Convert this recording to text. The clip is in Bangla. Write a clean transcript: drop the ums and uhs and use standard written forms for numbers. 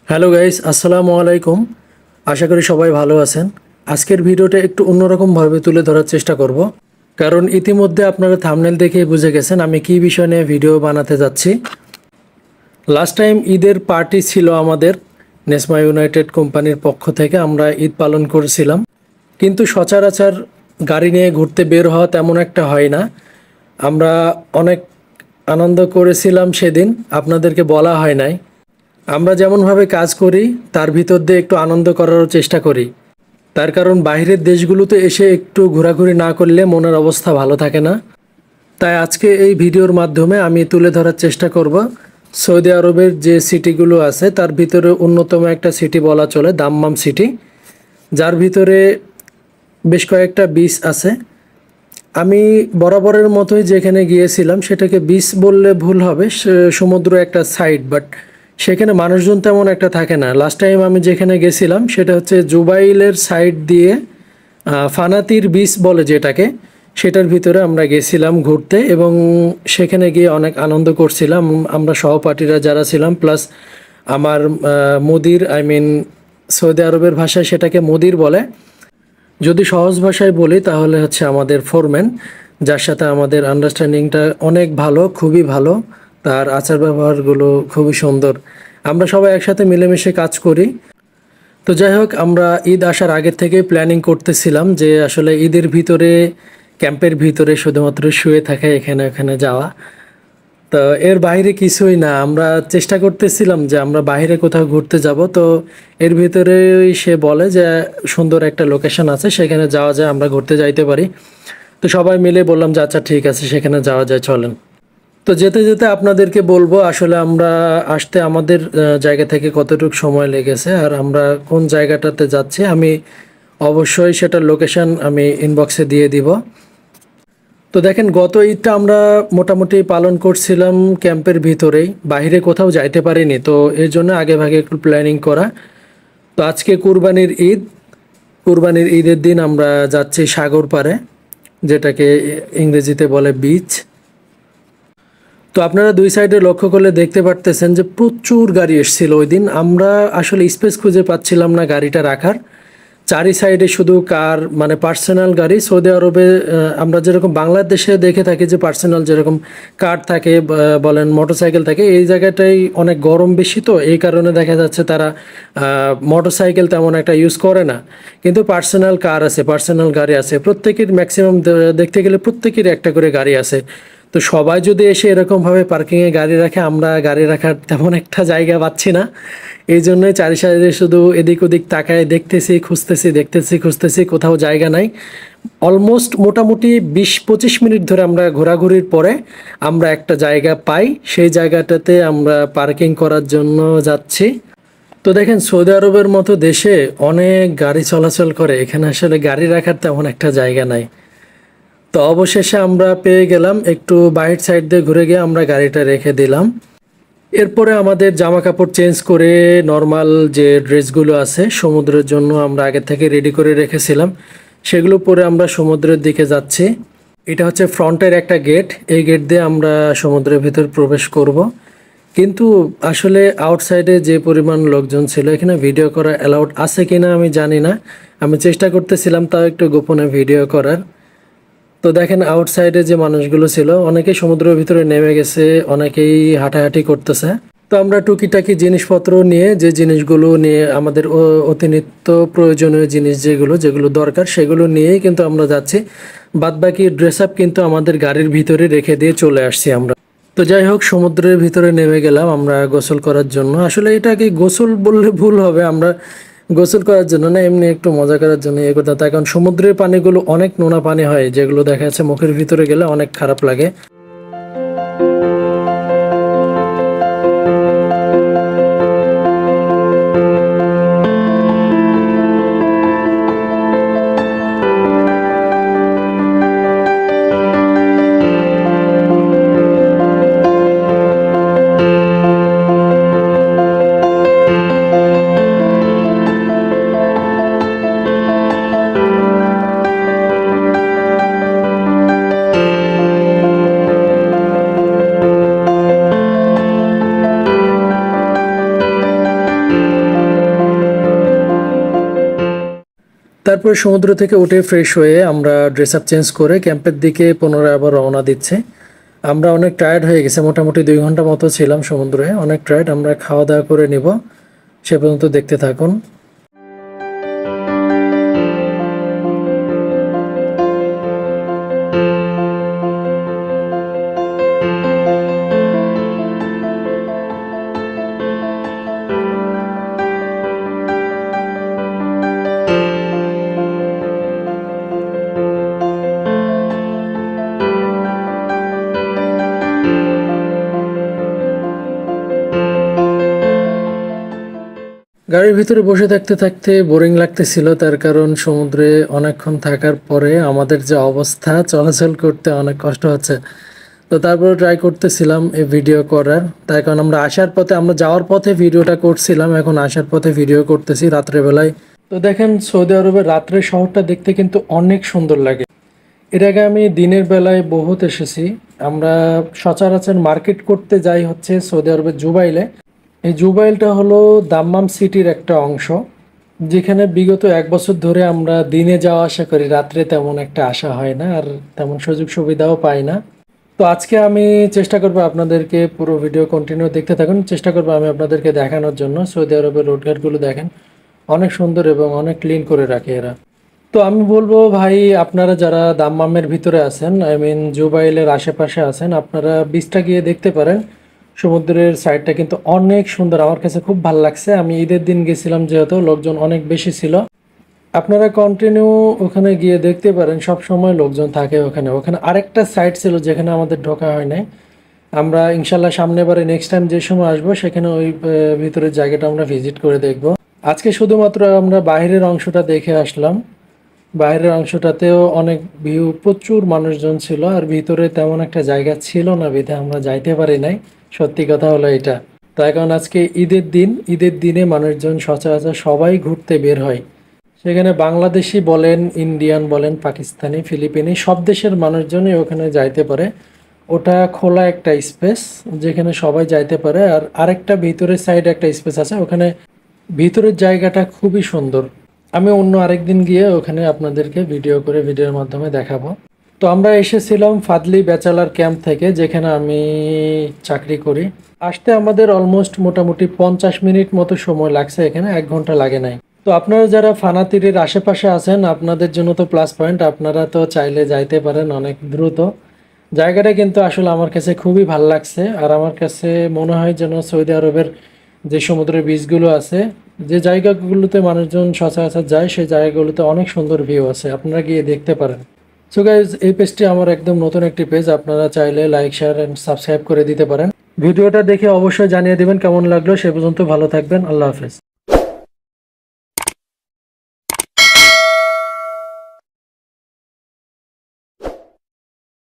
হ্যালো গাইস, আসসালামু আলাইকুম। আশা করি সবাই ভালো আছেন। আজকের ভিডিওটা একটু অন্যরকমভাবে তুলে ধরার চেষ্টা করব, কারণ ইতিমধ্যে আপনারা থাম্বনেল দেখেই বুঝে গেছেন আমি কী বিষয় নিয়ে ভিডিও বানাতে যাচ্ছি। লাস্ট টাইম ঈদের পার্টি ছিল আমাদের নেসমা ইউনাইটেড কোম্পানির পক্ষ থেকে, আমরা ঈদ পালন করেছিলাম। কিন্তু সচরাচর গাড়ি নিয়ে ঘুরতে বের হওয়া তেমন একটা হয় না। আমরা অনেক আনন্দ করেছিলাম সেদিন, আপনাদেরকে বলা হয় নাই। আমরা যেমনভাবে কাজ করি তার ভিতর দিয়ে একটু আনন্দ করারও চেষ্টা করি। তার কারণ বাইরের দেশগুলোতে এসে একটু ঘোরাঘুরি না করলে মনের অবস্থা ভালো থাকে না। তাই আজকে এই ভিডিওর মাধ্যমে আমি তুলে ধরার চেষ্টা করব সৌদি আরবের যে সিটিগুলো আছে তার ভিতরে অন্যতম একটা সিটি বলা চলে দাম্মাম সিটি, যার ভিতরে বেশ কয়েকটা বিচ আছে। আমি বরাবরের মতোই যেখানে গিয়েছিলাম সেটাকে বিচ বললে ভুল হবে, সমুদ্র একটা সাইড, বাট সেখানে মানুষজন তেমন একটা থাকে না। লাস্ট টাইম আমি যেখানে গেছিলাম সেটা হচ্ছে জুবাইলের সাইড দিয়ে ফানাতির বিচ বলে যেটাকে, সেটার ভিতরে আমরা গেছিলাম ঘুরতে এবং সেখানে গিয়ে অনেক আনন্দ করছিলাম আমরা সহপাঠীরা যারা ছিলাম, প্লাস আমার মুদির, সৌদি আরবের ভাষায় সেটাকে মুদির বলে। যদি সহজ ভাষায় বলি তাহলে হচ্ছে আমাদের ফোরম্যান, যার সাথে আমাদের আন্ডারস্ট্যান্ডিংটা অনেক ভালো, খুবই ভালো। তার আচার ব্যবহারগুলো খুবই সুন্দর। আমরা সবাই একসাথে মিলেমিশে কাজ করি। তো যাই হোক, আমরা ঈদ আসার আগের থেকে প্ল্যানিং করতেছিলাম যে আসলে ঈদের ভিতরে ক্যাম্পের ভিতরে শুধুমাত্র শুয়ে থাকা, এখানে ওখানে যাওয়া। তো এর বাইরে কিছুই না, আমরা চেষ্টা করতেছিলাম যে আমরা বাইরে কোথাও ঘুরতে যাব। তো এর ভিতরেই সে বলে যে সুন্দর একটা লোকেশন আছে, সেখানে যাওয়া যায়, আমরা ঘুরতে যাইতে পারি। তো সবাই মিলে বললাম যে আচ্ছা ঠিক আছে, সেখানে যাওয়া যায়, চলেন। তো যেতে যেতে আপনাদেরকে বলবো আসলে আমরা আসতে আমাদের জায়গা থেকে কতটুকু সময় লেগেছে আর আমরা কোন জায়গাটাতে যাচ্ছি। আমি অবশ্যই সেটার লোকেশন আমি ইনবক্সে দিয়ে দিব। তো দেখেন, গত ঈদটা আমরা মোটামুটি পালন করছিলাম ক্যাম্পের ভিতরেই, বাইরে কোথাও যাইতে পারিনি। তো এর জন্য আগে ভাগে একটু প্ল্যানিং করা। তো আজকে কুরবানির ঈদ, কুরবানির ঈদের দিন আমরা যাচ্ছি সাগর পাড়ে, যেটাকে ইংরেজিতে বলে বিচ। তো আপনারা দুই সাইডে লক্ষ্য করলে দেখতে পারতেছেন যে প্রচুর গাড়ি এসেছিল ওই দিন। আমরা আসলে স্পেস খুঁজে পাচ্ছিলাম না গাড়িটা রাখার। চারি সাইডে শুধু কার, মানে পার্সোনাল গাড়ি। সৌদি আরবে আমরা যেরকম বাংলাদেশে দেখে থাকি যে পার্সোনাল যেরকম কার থাকে, বলেন মোটরসাইকেল থাকে, এই জায়গাটাই অনেক গরম বেশি, তো এই কারণে দেখা যাচ্ছে তারা মোটরসাইকেল তেমন একটা ইউজ করে না। কিন্তু পার্সোনাল কার আছে, পার্সোনাল গাড়ি আছে প্রত্যেকের, ম্যাক্সিমাম দেখতে গেলে প্রত্যেকের একটা করে গাড়ি আছে। তো সবাই যদি এসে এরকমভাবে পার্কিংয়ে গাড়ি রাখে, আমরা গাড়ি রাখার তেমন একটা জায়গা পাচ্ছি না। এই জন্যই চারি সাইডে শুধু এদিক ওদিক তাকায় দেখতেছি, খুঁজতেছি, দেখতেছি, খুঁজতেছি, কোথাও জায়গা নাই। অলমোস্ট মোটামুটি 20-25 মিনিট ধরে আমরা ঘোরাঘুরির পরে আমরা একটা জায়গা পাই, সেই জায়গাটাতে আমরা পার্কিং করার জন্য যাচ্ছি। তো দেখেন, সৌদি আরবের মতো দেশে অনেক গাড়ি চলাচল করে, এখানে আসলে গাড়ি রাখার তেমন একটা জায়গা নাই। তো অবশেষে আমরা পেয়ে গেলাম, একটু বাইট সাইড দিয়ে ঘুরে গিয়ে আমরা গাড়িটা রেখে দিলাম। এরপরে আমাদের জামা কাপড় চেঞ্জ করে নর্মাল যে ড্রেসগুলো আছে সমুদ্রের জন্য আমরা আগে থেকে রেডি করে রেখেছিলাম, সেগুলো পরে আমরা সমুদ্রের দিকে যাচ্ছি। এটা হচ্ছে ফ্রন্টের একটা গেট, এই গেট দিয়ে আমরা সমুদ্রের ভিতর প্রবেশ করব। কিন্তু আসলে আউটসাইডে যে পরিমাণ লোকজন ছিল, এখানে ভিডিও করা অ্যালাউড আছে কিনা আমি জানি না। আমি চেষ্টা করতেছিলাম তাও একটু গোপনে ভিডিও করার। তো দেখেন, আউটসাইডে যে মানুষগুলো ছিল অনেকেই সমুদ্রের ভিতরে নেমে গেছে, অনেকেই হাঁটাহাঁটি করতেছে। তো আমরা টুকিটাকি জিনিসপত্র নিয়ে, যে জিনিসগুলো নিয়ে আমাদের অতিরিক্ত প্রয়োজনীয় জিনিস যেগুলো যেগুলো দরকার সেগুলো নিয়েই কিন্তু আমরা যাচ্ছি। বাদবাকি ড্রেস আপ কিন্তু আমাদের গাড়ির ভিতরে রেখে দিয়ে চলে আসছি আমরা। তো যাই হোক, সমুদ্রের ভিতরে নেমে গেলাম আমরা গোসল করার জন্য। আসলে এটাকে গোসল বললে ভুল হবে, আমরা গোসল করার জন্য না, এমনি একটু মজা করার জন্য এ করতে। তার কারণ সমুদ্রের পানিগুলো অনেক নোনা পানি হয়, যেগুলো দেখা যাচ্ছে মুখের ভিতরে গেলে অনেক খারাপ লাগে। তারপর সমুদ্র থেকে উঠে ফ্রেশ হয়ে আমরা ড্রেস আপ চেঞ্জ করে ক্যাম্পের দিকে পুনরায় আবার রওনা দিচ্ছি। আমরা অনেক টায়ার্ড হয়ে গেছে, মোটামুটি 2 ঘন্টা মতো ছিলাম সমুদ্রে, অনেক টায়ার্ড। আমরা খাওয়া দাওয়া করে নিব, সে পর্যন্ত দেখতে থাকুন। গাড়ির ভিতরে বসে থাকতে থাকতে বোরিং লাগতেছিল, তার কারণ সমুদ্রে অনেকক্ষণ থাকার পরে আমাদের যে অবস্থা, চলাচল করতে অনেক কষ্ট হচ্ছে। তো তারপরে ট্রাই করতেছিলাম এই ভিডিও করার, তার কারণ আমরা আসার পথে, আমরা যাওয়ার পথে ভিডিওটা করছিলাম, এখন আসার পথে ভিডিও করতেছি রাত্রেবেলায়। তো দেখেন সৌদি আরবের রাত্রের শহরটা দেখতে কিন্তু অনেক সুন্দর লাগে। এর আগে আমি দিনের বেলায় বহুত এসেছি। আমরা সচরাচর মার্কেট করতে যাই হচ্ছে সৌদি আরবের জুবাইলে। এই জুবাইলটা হলো দাম্মাম সিটির একটা অংশ, যেখানে বিগত 1 বছর ধরে আমরা দিনে যাওয়া আসা করি, রাত্রে তেমন একটা আসা হয় না, আর তেমন সুযোগ সুবিধাও পাই না। তো আজকে আমি চেষ্টা করবো আপনাদেরকে, পুরো ভিডিও কন্টিনিউ দেখতে থাকুন, চেষ্টা করবো আমি আপনাদেরকে দেখানোর জন্য। সৌদি আরবের রোডঘাটগুলো দেখেন, অনেক সুন্দর এবং অনেক ক্লিন করে রাখে এরা। তো আমি বলবো ভাই, আপনারা যারা দাম্মামের ভিতরে আছেন, আই মিন জুবাইলের আশেপাশে আছেন, আপনারা বিচটা গিয়ে দেখতে পারেন। সমুদ্রের সাইডটা কিন্তু অনেক সুন্দর, আমার কাছে খুব ভালো লাগছে। আমি ঈদের দিন গেছিলাম, যেহেতু লোকজন অনেক বেশি ছিল। আপনারা কন্টিনিউ ওখানে গিয়ে দেখতে পারেন, সব সময় লোকজন থাকে ওখানে। ওখানে আরেকটা সাইড ছিল যেখানে আমাদের ঢোকা হয় নাই। আমরা ইনশাল্লাহ সামনেবারে নেক্সট টাইম যে সময় আসবো, সেখানে ওই ভিতরের জায়গাটা আমরা ভিজিট করে দেখব। আজকে শুধুমাত্র আমরা বাইরের অংশটা দেখে আসলাম। বাইরের অংশটাতেও অনেক ভিউ, প্রচুর মানুষজন ছিল, আর ভিতরে তেমন একটা জায়গা ছিল না, বিধে আমরা যাইতে পারি নাই। সত্যি কথা হলো এটা। তাই কারণ আজকে ঈদের দিন, ঈদের দিনে মানুষজন সচরাচর সবাই ঘুরতে বের হয়। সেখানে বাংলাদেশি বলেন, ইন্ডিয়ান বলেন, পাকিস্তানি, ফিলিপিনি, সব দেশের মানুষজনই ওখানে যাইতে পারে। ওটা খোলা একটা স্পেস, যেখানে সবাই যাইতে পারে। আর আরেকটা ভিতরের সাইডে একটা স্পেস আছে, ওখানে ভিতরের জায়গাটা খুবই সুন্দর। আমি অন্য আরেকদিন গিয়ে ওখানে আপনাদেরকে ভিডিও করে, ভিডিওর মাধ্যমে দেখাবো। তো আমরা এসেছিলাম ফাদলি ব্যাচেলার ক্যাম্প থেকে, যেখানে আমি চাকরি করি। আসতে আমাদের অলমোস্ট মোটামুটি 50 মিনিট মতো সময় লাগছে, এখানে 1 ঘন্টা লাগে নাই। তো আপনারা যারা ফানা তীরের আশেপাশে আছেন, আপনাদের জন্য তো প্লাস পয়েন্ট, আপনারা তো চাইলে যাইতে পারেন অনেক দ্রুত। জায়গাটা কিন্তু আসলে আমার কাছে খুবই ভালো লাগছে। আর আমার কাছে মনে হয় যেন সৌদি আরবের যে সমুদ্রের বীচগুলো আছে, যে জায়গাগুলোতে মানুষজন সচরাচর যায়, সেই জায়গাগুলোতে অনেক সুন্দর ভিউ আছে, আপনারা গিয়ে দেখতে পারেন। সো গাইজ, এই পেজটি আমার একদম নতুন একটি পেজ, আপনারা চাইলে লাইক, শেয়ার অ্যান্ড সাবস্ক্রাইব করে দিতে পারেন। ভিডিওটা দেখে অবশ্যই জানিয়ে দিবেন কেমন লাগলো। সে পর্যন্ত ভালো থাকবেন, আল্লাহ হাফেজ।